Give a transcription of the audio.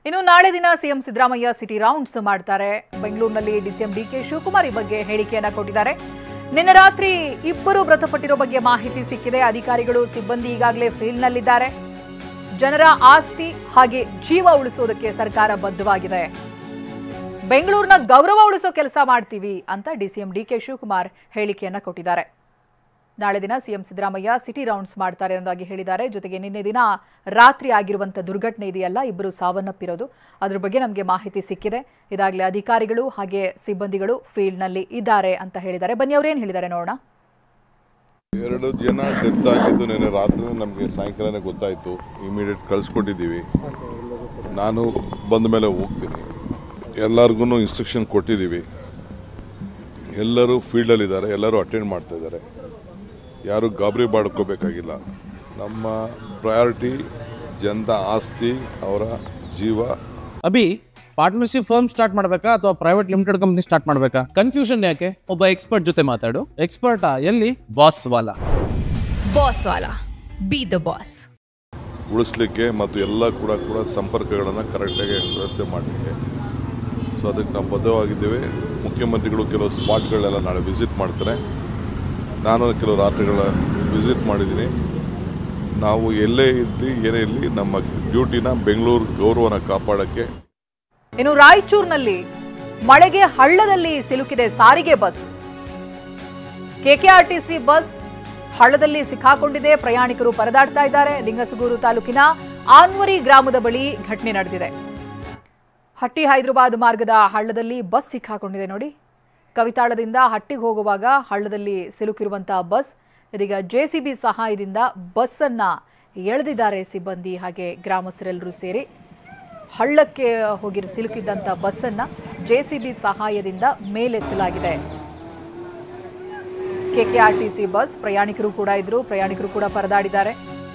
ಇನ್ನು ನಾಳೆ ದಿನ ಸಿಎಂ ಸಿದ್ದರಾಮಯ್ಯ ಸಿಟಿ ರೌಂಡ್ಸ್ ಮಾಡ್ತಾರೆ. ಬೆಂಗಳೂರಿನಲ್ಲಿ ಡಿಸಿಎಂ ಡಿಕೆ ಶಿವಕುಮಾರ್ ಈ ಬಗ್ಗೆ ಹೇಳಿಕೆಯನ್ನ ಕೊಟ್ಟಿದ್ದಾರೆ. ನಿನ್ನೆ ರಾತ್ರಿ ಇಬ್ಬರು ಮೃತಪಟ್ಟಿರೋ ಬಗ್ಗೆ ಮಾಹಿತಿ ಸಿಕ್ಕಿದೆ. ಅಧಿಕಾರಿಗಳು ಸಿಬ್ಬಂದಿ ಈಗಾಗಲೇ ಫೀಲ್ಡ್ನಲ್ಲಿದ್ದಾರೆ. ಜನರ ಆಸ್ತಿ ಹಾಗೆ ಜೀವ ಉಳಿಸೋದಕ್ಕೆ ಸರ್ಕಾರ ಬದ್ಧವಾಗಿದೆ. ಬೆಂಗಳೂರಿನ ಗೌರವ ಉಳಿಸೋ ಕೆಲಸ ಮಾಡ್ತೀವಿ ಅಂತ ಡಿಸಿಎಂ ಡಿಕೆ ಶಿವಕುಮಾರ್ ಹೇಳಿಕೆಯನ್ನ ಕೊಟ್ಟಿದ್ದಾರೆ. ನಾಳೆ ದಿನ ಸಿಎಂ ಸಿದ್ದರಾಮಯ್ಯ ಸಿಟಿ ರೌಂಡ್ಸ್ ಮಾಡ್ತಾರೆ ಅನ್ನೋದಾಗಿ ಹೇಳಿದ್ದಾರೆ. ಜೊತೆಗೆ ನಿನ್ನೆ ದಿನ ರಾತ್ರಿ ಆಗಿರುವಂತಹ ದುರ್ಘಟನೆ ಇದೆಯಲ್ಲ, ಇಬ್ಬರು ಸಾವನ್ನಪ್ಪಿರೋದು, ಅದ್ರ ಬಗ್ಗೆ ನಮಗೆ ಮಾಹಿತಿ ಸಿಕ್ಕಿದೆ. ಇದಾಗಲೇ ಅಧಿಕಾರಿಗಳು ಹಾಗೆ ಸಿಬ್ಬಂದಿಗಳು ಫೀಲ್ಡ್ನಲ್ಲಿ ಇದ್ದಾರೆ ಅಂತ ಹೇಳಿದ್ದಾರೆ. ಬನ್ನಿ ಅವ್ರೇನು ಹೇಳಿದ್ದಾರೆ ನೋಡೋಣ. 2 ಜನ ಡೆತ್ ಆಗಿದ್ದು ನಿನ್ನೆ ರಾತ್ರಿ ನಮಗೆ ಸಾಯಂಕಾಲನೇ ಗೊತ್ತಾಯಿತು. ಇಮಿಡಿಯೇಟ್ ಕಳಿಸ್ಕೊಟ್ಟಿದ್ದೀವಿ. ನಾನು ಬಂದ ಮೇಲೆ ಹೋಗ್ತೀನಿ. ಎಲ್ಲರಿಗೂ ಇನ್ಸ್ಟ್ರಕ್ಷನ್ ಕೊಟ್ಟಿದ್ದೀವಿ. ಎಲ್ಲರೂ ಫೀಲ್ಡಲ್ಲಿದ್ದಾರೆ, ಎಲ್ಲರೂ ಅಟೆಂಡ್ ಮಾಡ್ತಾ ಇದ್ದಾರೆ. ಯಾರು ಗಾಬರಿ ಮಾಡ್ಕೋಬೇಕಾಗಿಲ್ಲ. ನಮ್ಮ ಪ್ರಯಾರಿಟಿ ಜನದ ಆಸ್ತಿ, ಅವರ ಜೀವ. ಅಭಿ ಪಾರ್ಟ್ನರ್ಶಿಪ್ ಫರ್ಮ್ ಸ್ಟಾರ್ಟ್ ಮಾಡಬೇಕಾ ಅಥವಾ ಪ್ರೈವೇಟ್ ಲಿಮಿಟೆಡ್ ಕಂಪನಿ ಸ್ಟಾರ್ಟ್ ಮಾಡಬೇಕಾ? ಕನ್ಫ್ಯೂಷನ್ ಯಾಕೆ? ಒಬ್ಬ ಎಕ್ಸ್ಪರ್ಟ್ ಜೊತೆ ಮಾತಾಡು. ಎಕ್ಸ್ಪರ್ಟಾ? ಎಲ್ಲಿ? ಬಾಸ್ ವಾಲಾ. Be the boss. ಉಳಿಸ್ಲಿಕ್ಕೆ ಮತ್ತು ಎಲ್ಲ ಕೂಡ ಸಂಪರ್ಕಗಳನ್ನು ಕರೆಕ್ಟಾಗಿ ವ್ಯವಸ್ಥೆ ಮಾಡಲಿಕ್ಕೆ. ಸೊ ಅದಕ್ಕೆ ನಾವು ಬದ್ಧವಾಗಿದ್ದೇವೆ. ಮುಖ್ಯಮಂತ್ರಿಗಳು ಕೆಲವು ಸ್ಪಾಟ್ಗಳೆಲ್ಲ ನಾಳೆ ವಿಸಿಟ್ ಮಾಡ್ತಾರೆ. ನಾನು ಕೆಲವು ರಾತ್ರಿಗಳ ವಿಸಿಟ್ ಮಾಡಿದ್ದೀನಿ. ನಾವು ಎಲ್ಲೇ ಇದ್ವಿ ಏನೇ ಇರಲಿ, ನಮ್ಮ ಡ್ಯೂಟಿನ ಬೆಂಗಳೂರು ಗೌರವನ ಕಾಪಾಡೋಕ್ಕೆ. ಇನ್ನು ರಾಯಚೂರಿನಲ್ಲಿ ಮಳೆಗೆ ಹಳ್ಳದಲ್ಲಿ ಸಿಲುಕಿದೆ ಸಾರಿಗೆ ಬಸ್. ಕೆಕೆಆರ್ಟಿಸಿ ಬಸ್ ಹಳ್ಳದಲ್ಲಿ ಸಿಕ್ಕಾಕೊಂಡಿದೆ. ಪ್ರಯಾಣಿಕರು ಪರದಾಡ್ತಾ ಇದ್ದಾರೆ. ಲಿಂಗಸಗೂರು ತಾಲೂಕಿನ ಆನ್ವರಿ ಗ್ರಾಮದ ಬಳಿ ಘಟನೆ ನಡೆದಿದೆ. ಹಟ್ಟಿ ಹೈದರಾಬಾದ್ ಮಾರ್ಗದ ಹಳ್ಳದಲ್ಲಿ ಬಸ್ ಸಿಕ್ಕಾಕೊಂಡಿದೆ ನೋಡಿ. ಕವಿತಾಳದಿಂದ ಹಟ್ಟಿಗೆ ಹೋಗುವಾಗ ಹಳ್ಳದಲ್ಲಿ ಸಿಲುಕಿರುವಂತಹ ಬಸ್ ಇದೀಗ ಜೆಸಿಬಿ ಸಹಾಯದಿಂದ ಬಸ್ ಅನ್ನ ಎಳೆದಿದ್ದಾರೆ ಸಿಬ್ಬಂದಿ ಹಾಗೆ ಗ್ರಾಮಸ್ಥರೆಲ್ಲರೂ ಸೇರಿ. ಹಳ್ಳಕ್ಕೆ ಹೋಗಿ ಸಿಲುಕಿದ್ದಂಥ ಬಸ್ ಅನ್ನ ಜೆಸಿಬಿ ಸಹಾಯದಿಂದ ಮೇಲೆತ್ತಲಾಗಿದೆ. ಕೆಕೆಆರ್ಟಿಸಿ ಬಸ್ ಪ್ರಯಾಣಿಕರು ಕೂಡ ಇದ್ರು. ಪ್ರಯಾಣಿಕರು ಕೂಡ ಪರದಾಡಿದ್ದಾರೆ.